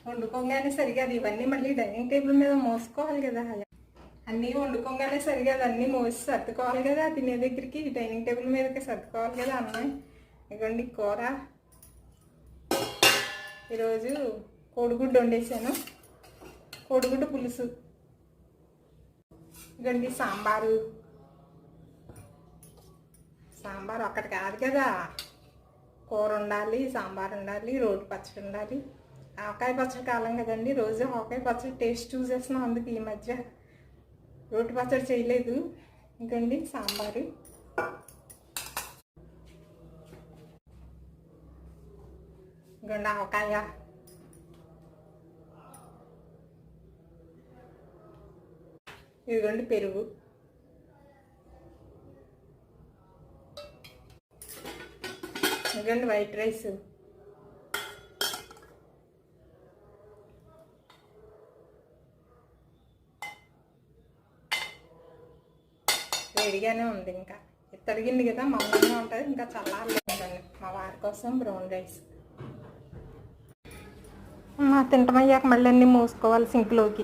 వండుకోగానే సరిగా అది ఇవన్నీ మళ్ళీ డైనింగ్ టేబుల్ మీద మోసుకోవాలి కదా. అన్నీ వండుకోగానే సరిగా అన్నీ మోసి సర్దుకోవాలి కదా. తినే దగ్గరికి డైనింగ్ టేబుల్ మీదకి సర్దుకోవాలి కదా అన్నం. ఇదిగోండి కూర. ఈరోజు కోడిగుడ్డు వండేసాను, కోడిగుడ్డు పులుసు. ఇదిగోండి సాంబారు. సాంబారు ఒక్కటి కాదు కదా, కూర ఉండాలి, సాంబార్ ఉండాలి, రోటి పచ్చడి ఉండాలి. ఆవకాయ పచ్చడి కాలం కదండి, రోజు ఆవకాయ పచ్చడి టేస్ట్ చూసేస్తున్నాం. అందుకు ఈ మధ్య రోటి పచ్చడి చేయలేదు. ఇంకండి సాంబారు. ఇంకండి ఆవకాయ. ఇదిగోండి పెరుగు. ఇదిగోండి వైట్ రైస్. వేడిగానే ఉంది, ఇంకా తడిగింది కదా మామూలుగా ఉంటుంది. ఇంకా చల్లారలేదండి. మా వారి కోసం బ్రౌన్ రైస్. తింటమయ్యాక మళ్ళీ అన్నీ మూసుకోవాలి సింక్లోకి.